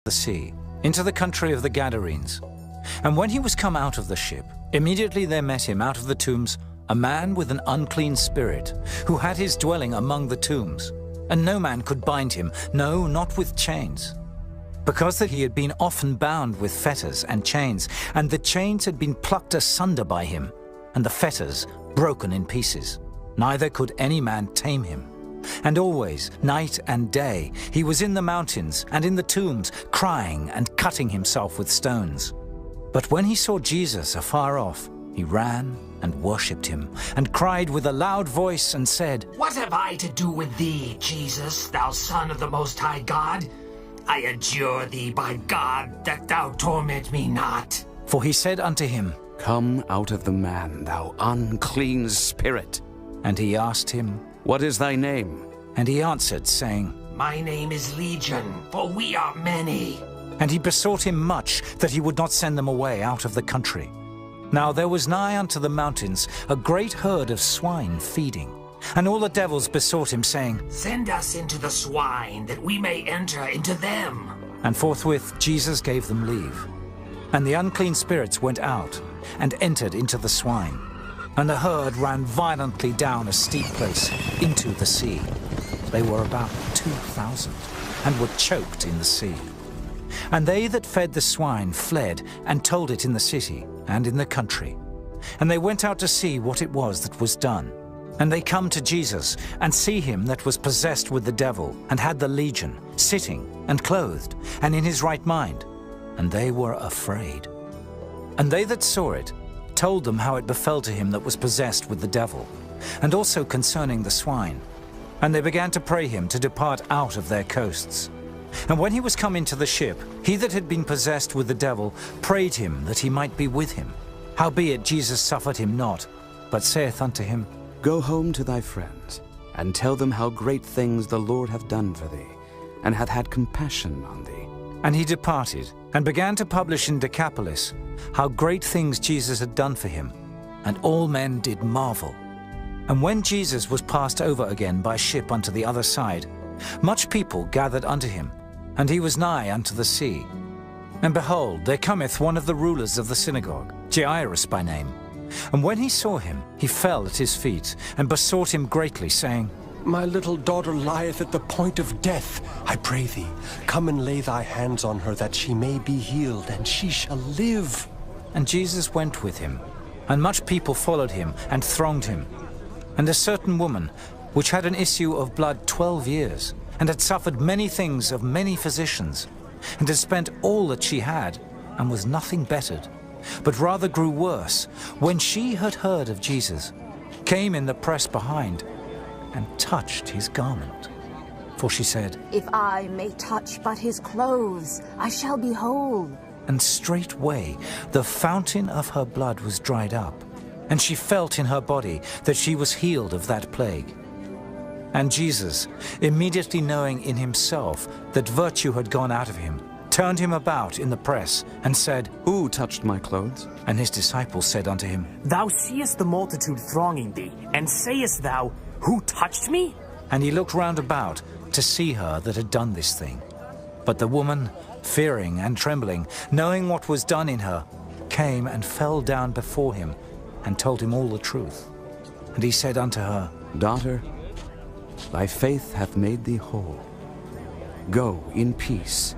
the sea, into the country of the Gadarenes. And when he was come out of the ship, immediately there met him out of the tombs a man with an unclean spirit, who had his dwelling among the tombs. And no man could bind him, no, not with chains, because that he had been often bound with fetters and chains, and the chains had been plucked asunder by him, and the fetters broken in pieces. Neither could any man tame him. And always, night and day, he was in the mountains and in the tombs, crying and cutting himself with stones. But when he saw Jesus afar off, he ran and worshipped him, and cried with a loud voice and said, What have I to do with thee, Jesus, thou Son of the Most High God? I adjure thee by God that thou torment me not. For he said unto him, Come out of the man, thou unclean spirit. And he asked him, What is thy name? And he answered, saying, My name is Legion, for we are many. And he besought him much that he would not send them away out of the country. Now there was nigh unto the mountains a great herd of swine feeding. And all the devils besought him, saying, Send us into the swine, that we may enter into them. And forthwith Jesus gave them leave. And the unclean spirits went out, and entered into the swine. And the herd ran violently down a steep place into the sea. They were about 2,000, and were choked in the sea. And they that fed the swine fled, and told it in the city and in the country. And they went out to see what it was that was done. And they come to Jesus, and see him that was possessed with the devil, and had the legion, sitting, and clothed, and in his right mind. And they were afraid. And they that saw it told them how it befell to him that was possessed with the devil, and also concerning the swine. And they began to pray him to depart out of their coasts. And when he was come into the ship, he that had been possessed with the devil prayed him that he might be with him. Howbeit Jesus suffered him not, but saith unto him, Go home to thy friends, and tell them how great things the Lord hath done for thee, and hath had compassion on thee. And he departed, and began to publish in Decapolis how great things Jesus had done for him. And all men did marvel. And when Jesus was passed over again by ship unto the other side, much people gathered unto him, and he was nigh unto the sea. And behold, there cometh one of the rulers of the synagogue, Jairus by name. And when he saw him, he fell at his feet, and besought him greatly, saying, My little daughter lieth at the point of death. I pray thee, come and lay thy hands on her, that she may be healed, and she shall live. And Jesus went with him, and much people followed him, and thronged him. And a certain woman, which had an issue of blood 12 years, and had suffered many things of many physicians, and had spent all that she had, and was nothing bettered, but rather grew worse, when she had heard of Jesus, came in the press behind, and touched his garment. For she said, If I may touch but his clothes, I shall be whole. And straightway the fountain of her blood was dried up, and she felt in her body that she was healed of that plague. And Jesus, immediately knowing in himself that virtue had gone out of him, turned him about in the press, and said, Who touched my clothes? And his disciples said unto him, Thou seest the multitude thronging thee, and sayest thou, Who touched me? And he looked round about to see her that had done this thing. But the woman, fearing and trembling, knowing what was done in her, came and fell down before him, and told him all the truth. And he said unto her, Daughter, thy faith hath made thee whole. Go in peace,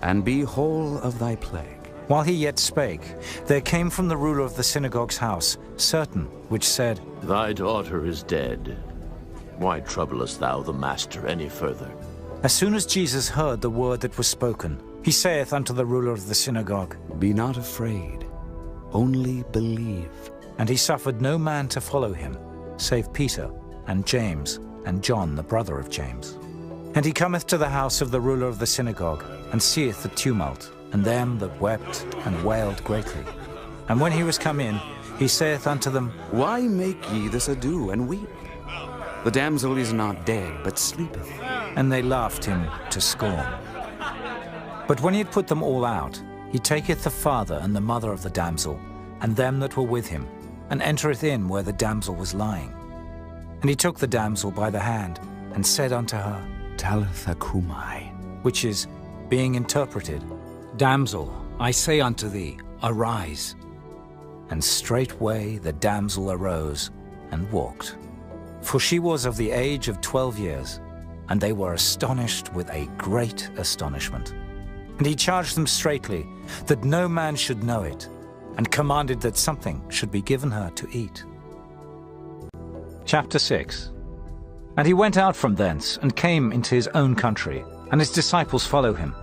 and be whole of thy plague. While he yet spake, there came from the ruler of the synagogue's house certain which said, Thy daughter is dead. Why troublest thou the master any further? As soon as Jesus heard the word that was spoken, he saith unto the ruler of the synagogue, Be not afraid, only believe. And he suffered no man to follow him, save Peter and James and John the brother of James. And he cometh to the house of the ruler of the synagogue, and seeth the tumult, and them that wept and wailed greatly. And when he was come in, he saith unto them, Why make ye this ado, and weep? The damsel is not dead, but sleepeth. And they laughed him to scorn. But when he had put them all out, he taketh the father and the mother of the damsel, and them that were with him, and entereth in where the damsel was lying. And he took the damsel by the hand, and said unto her, Talitha cumi, which is, being interpreted, "Damsel, I say unto thee, arise." And straightway the damsel arose and walked. For she was of the age of 12 years, and they were astonished with a great astonishment. And he charged them straitly that no man should know it, and commanded that something should be given her to eat. Chapter 6. And he went out from thence, and came into his own country, and his disciples followed him.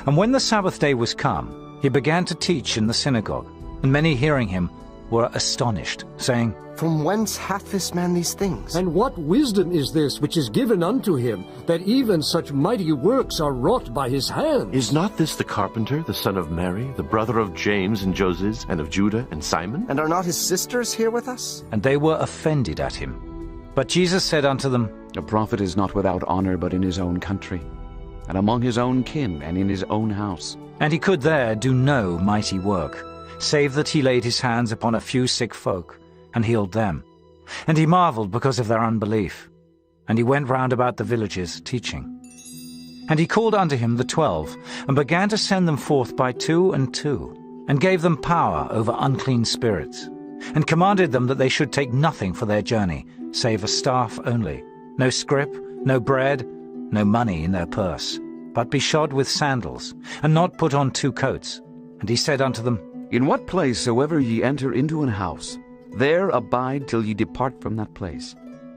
And when the Sabbath day was come, he began to teach in the synagogue, and many hearing him were astonished, saying, From whence hath this man these things? And what wisdom is this which is given unto him, that even such mighty works are wrought by his hands? Is not this the carpenter, the son of Mary, the brother of James and Joses, and of Judah and Simon? And are not his sisters here with us? And they were offended at him. But Jesus said unto them, A prophet is not without honor but in his own country, and among his own kin, and in his own house. And he could there do no mighty work, save that he laid his hands upon a few sick folk, and healed them. And he marveled because of their unbelief. And he went round about the villages, teaching. And he called unto him the 12, and began to send them forth by 2 and 2, and gave them power over unclean spirits, and commanded them that they should take nothing for their journey, save a staff only, no scrip, no bread, no money in their purse, but be shod with sandals, and not put on 2 coats. And he said unto them, In what place soever ye enter into an house, there abide till ye depart from that place.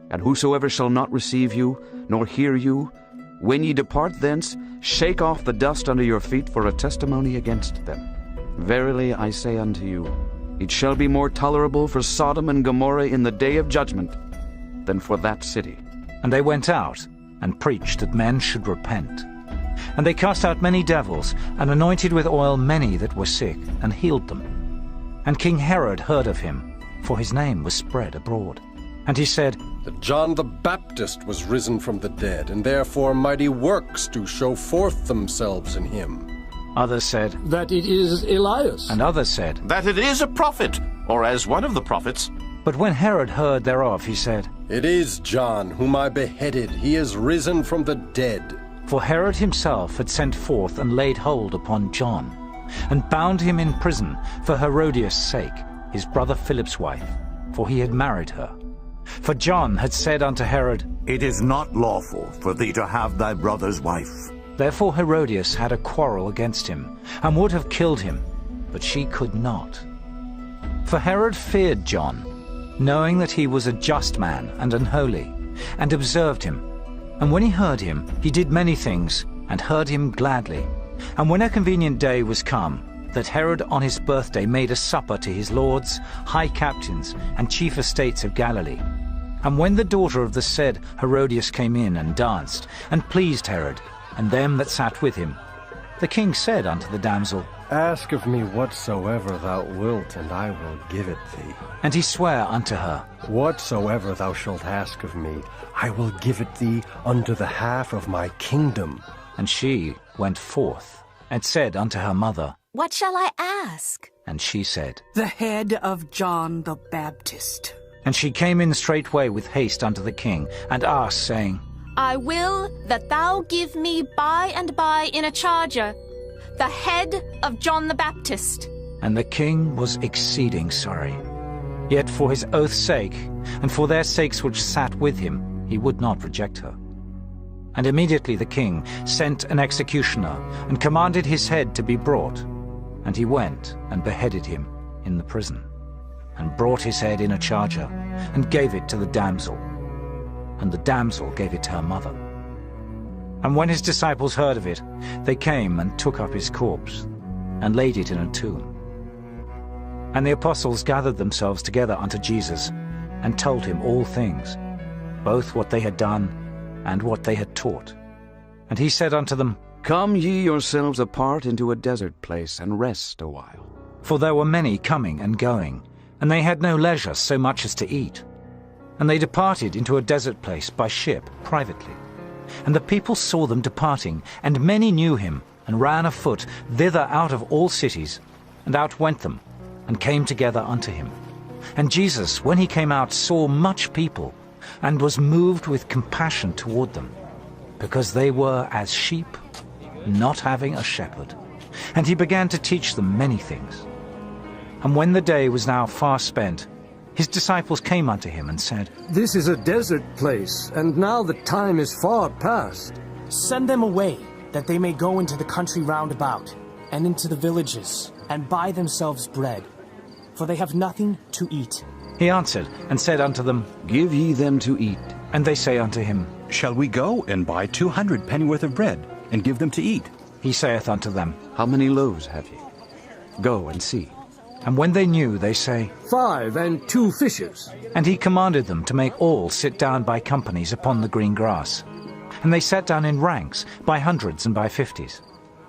And whosoever shall not receive you, nor hear you, when ye depart thence, shake off the dust under your feet for a testimony against them. Verily I say unto you, it shall be more tolerable for Sodom and Gomorrah in the day of judgment than for that city. And they went out, and preached that men should repent. And they cast out many devils, and anointed with oil many that were sick, and healed them. And King Herod heard of him, for his name was spread abroad. And he said, That John the Baptist was risen from the dead, and therefore mighty works do show forth themselves in him. Others said, That it is Elias. And others said, That it is a prophet, or as one of the prophets. But when Herod heard thereof, he said, It is John, whom I beheaded. He is risen from the dead. For Herod himself had sent forth and laid hold upon John, and bound him in prison for Herodias' sake, his brother Philip's wife, for he had married her. For John had said unto Herod, It is not lawful for thee to have thy brother's wife. Therefore Herodias had a quarrel against him, and would have killed him, but she could not. For Herod feared John, knowing that he was a just man and unholy, and observed him. And when he heard him, he did many things, and heard him gladly. And when a convenient day was come, that Herod on his birthday made a supper to his lords, high captains, and chief estates of Galilee. And when the daughter of the said Herodias came in and danced, and pleased Herod, and them that sat with him, the king said unto the damsel, Ask of me whatsoever thou wilt, and I will give it thee. And he sware unto her, Whatsoever thou shalt ask of me, I will give it thee unto the half of my kingdom. And she went forth, and said unto her mother, What shall I ask? And she said, The head of John the Baptist. And she came in straightway with haste unto the king, and asked, saying, I will that thou give me by and by in a charger the head of John the Baptist. And the king was exceeding sorry. Yet for his oath's sake, and for their sakes which sat with him, he would not reject her. And immediately the king sent an executioner, and commanded his head to be brought. And he went and beheaded him in the prison, and brought his head in a charger, and gave it to the damsel. And the damsel gave it to her mother. And when his disciples heard of it, they came and took up his corpse, and laid it in a tomb. And the apostles gathered themselves together unto Jesus, and told him all things, both what they had done, and what they had taught. And he said unto them, Come ye yourselves apart into a desert place, and rest a while. For there were many coming and going, and they had no leisure so much as to eat. And they departed into a desert place by ship privately. And the people saw them departing, and many knew him, and ran afoot thither out of all cities, and outwent them, and came together unto him. And Jesus, when he came out, saw much people, and was moved with compassion toward them, because they were as sheep not having a shepherd. And he began to teach them many things. And when the day was now far spent, his disciples came unto him and said, This is a desert place, and now the time is far past. Send them away, that they may go into the country round about, and into the villages, and buy themselves bread, for they have nothing to eat. He answered and said unto them, Give ye them to eat. And they say unto him, Shall we go and buy 200 pennyworth of bread, and give them to eat? He saith unto them, How many loaves have ye? Go and see. And when they knew, they say, 5 and 2 fishes. And he commanded them to make all sit down by companies upon the green grass. And they sat down in ranks, by hundreds and by 50s.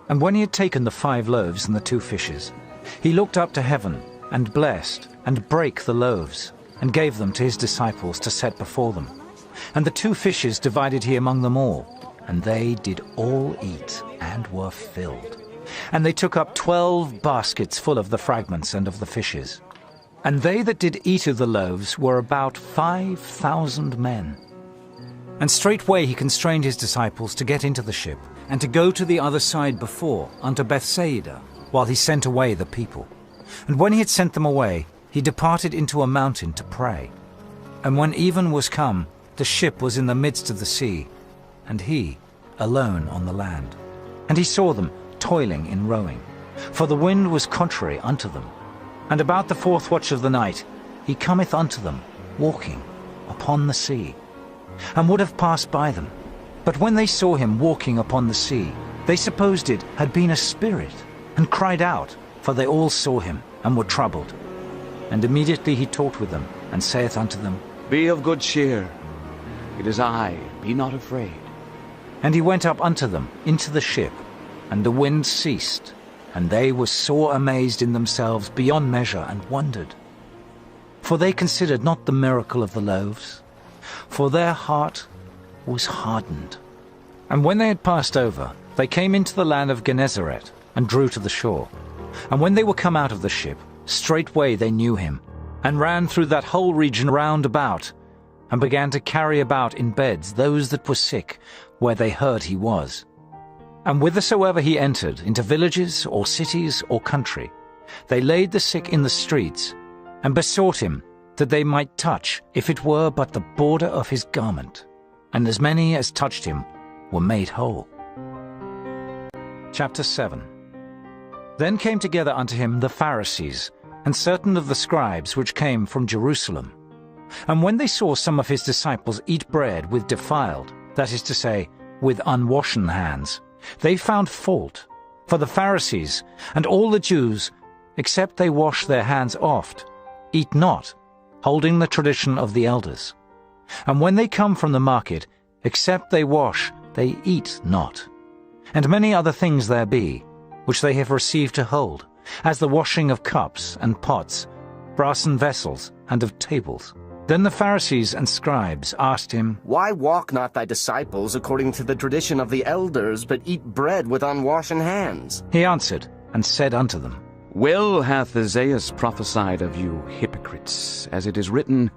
And when he had taken the 5 loaves and the 2 fishes, he looked up to heaven, and blessed, and brake the loaves, and gave them to his disciples to set before them. And the 2 fishes divided he among them all, and they did all eat, and were filled. And they took up 12 baskets full of the fragments and of the fishes. And they that did eat of the loaves were about 5,000 men. And straightway he constrained his disciples to get into the ship, and to go to the other side before, unto Bethsaida, while he sent away the people. And when he had sent them away, he departed into a mountain to pray. And when even was come, the ship was in the midst of the sea, and he alone on the land. And he saw them toiling in rowing, for the wind was contrary unto them. And about the 4th watch of the night he cometh unto them, walking upon the sea, and would have passed by them. But when they saw him walking upon the sea, they supposed it had been a spirit, and cried out, for they all saw him, and were troubled. And immediately he talked with them, and saith unto them, Be of good cheer, it is I, be not afraid. And he went up unto them into the ship, and the wind ceased, and they were sore amazed in themselves beyond measure, and wondered. For they considered not the miracle of the loaves, for their heart was hardened. And when they had passed over, they came into the land of Gennesaret, and drew to the shore. And when they were come out of the ship, straightway they knew him, and ran through that whole region round about, and began to carry about in beds those that were sick, where they heard he was. And whithersoever he entered, into villages, or cities, or country, they laid the sick in the streets, and besought him that they might touch, if it were but the border of his garment. And as many as touched him were made whole. Chapter 7. Then came together unto him the Pharisees, and certain of the scribes which came from Jerusalem. And when they saw some of his disciples eat bread with defiled, that is to say, with unwashen hands, they found fault. For the Pharisees and all the Jews, except they wash their hands oft, eat not, holding the tradition of the elders. And when they come from the market, except they wash, they eat not. And many other things there be, which they have received to hold, as the washing of cups and pots, brassen vessels, and of tables. Then the Pharisees and scribes asked him, Why walk not thy disciples according to the tradition of the elders, but eat bread with unwashen hands? He answered and said unto them, Well hath Isaiah prophesied of you, hypocrites, as it is written,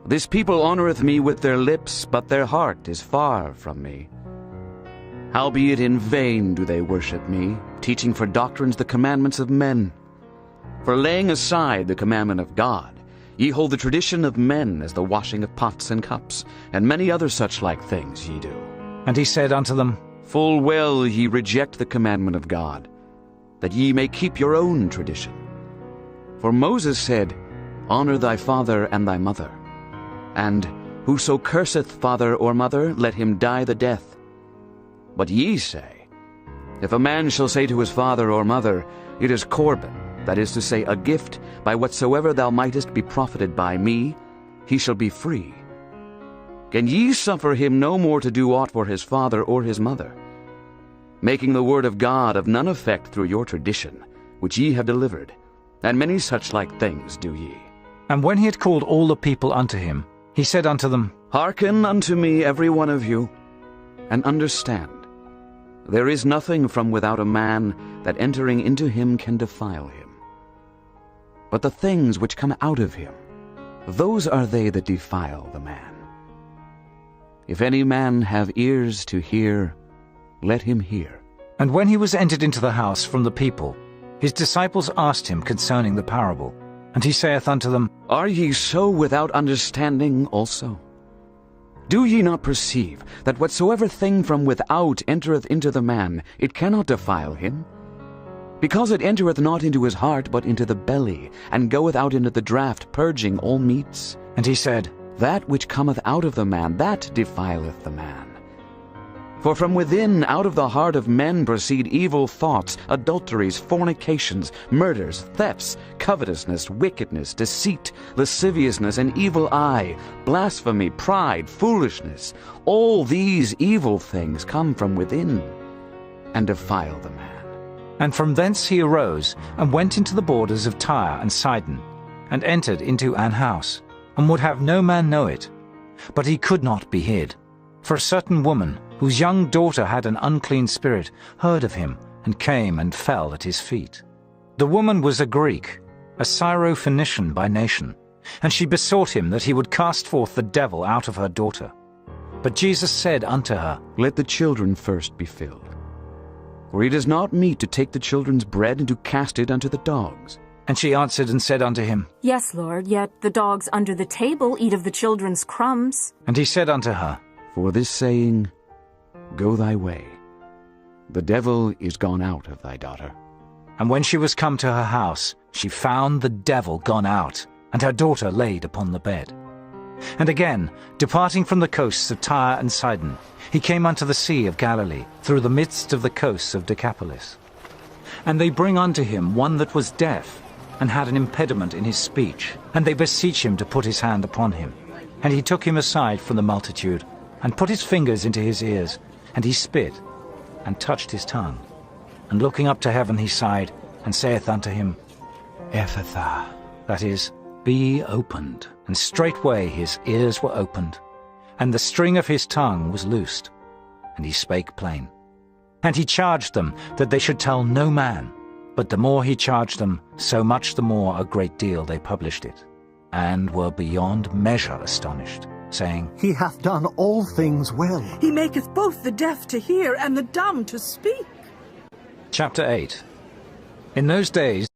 This people honoureth me with their lips, but their heart is far from me. Howbeit in vain do they worship me, teaching for doctrines the commandments of men. For laying aside the commandment of God, ye hold the tradition of men as the washing of pots and cups, and many other such like things ye do. And he said unto them, Full well ye reject the commandment of God, that ye may keep your own tradition. For Moses said, Honour thy father and thy mother. And whoso curseth father or mother, let him die the death. But ye say, If a man shall say to his father or mother, It is Corban, that is to say, a gift, by whatsoever thou mightest be profited by me, he shall be free. Can ye suffer him no more to do aught for his father or his mother, making the word of God of none effect through your tradition, which ye have delivered? And many such like things do ye. And when he had called all the people unto him, he said unto them, Hearken unto me every one of you, and understand. There is nothing from without a man that entering into him can defile him. But the things which come out of him, those are they that defile the man. If any man have ears to hear, let him hear. And when he was entered into the house from the people, his disciples asked him concerning the parable. And he saith unto them, Are ye so without understanding also? Do ye not perceive that whatsoever thing from without entereth into the man, it cannot defile him? Because it entereth not into his heart, but into the belly, and goeth out into the draught, purging all meats? And he said, That which cometh out of the man, that defileth the man. For from within, out of the heart of men proceed evil thoughts, adulteries, fornications, murders, thefts, covetousness, wickedness, deceit, lasciviousness, an evil eye, blasphemy, pride, foolishness. All these evil things come from within, and defile the man. And from thence he arose, and went into the borders of Tyre and Sidon, and entered into an house, and would have no man know it. But he could not be hid. For a certain woman, whose young daughter had an unclean spirit, heard of him, and came and fell at his feet. The woman was a Greek, a Syrophoenician by nation, and she besought him that he would cast forth the devil out of her daughter. But Jesus said unto her, Let the children first be filled. For it is not meet to take the children's bread and to cast it unto the dogs. And she answered and said unto him, Yes, Lord, yet the dogs under the table eat of the children's crumbs. And he said unto her, For this saying, Go thy way. The devil is gone out of thy daughter. And when she was come to her house, she found the devil gone out, and her daughter laid upon the bed. And again, departing from the coasts of Tyre and Sidon, he came unto the sea of Galilee, through the midst of the coasts of Decapolis. And they bring unto him one that was deaf, and had an impediment in his speech, and they beseech him to put his hand upon him. And he took him aside from the multitude, and put his fingers into his ears, and he spit, and touched his tongue. And looking up to heaven he sighed, and saith unto him, Ephphatha, that is, be opened. And straightway his ears were opened, and the string of his tongue was loosed, and he spake plain. And he charged them that they should tell no man, but the more he charged them, so much the more a great deal they published it, and were beyond measure astonished, saying, He hath done all things well. He maketh both the deaf to hear and the dumb to speak. Chapter 8. In those days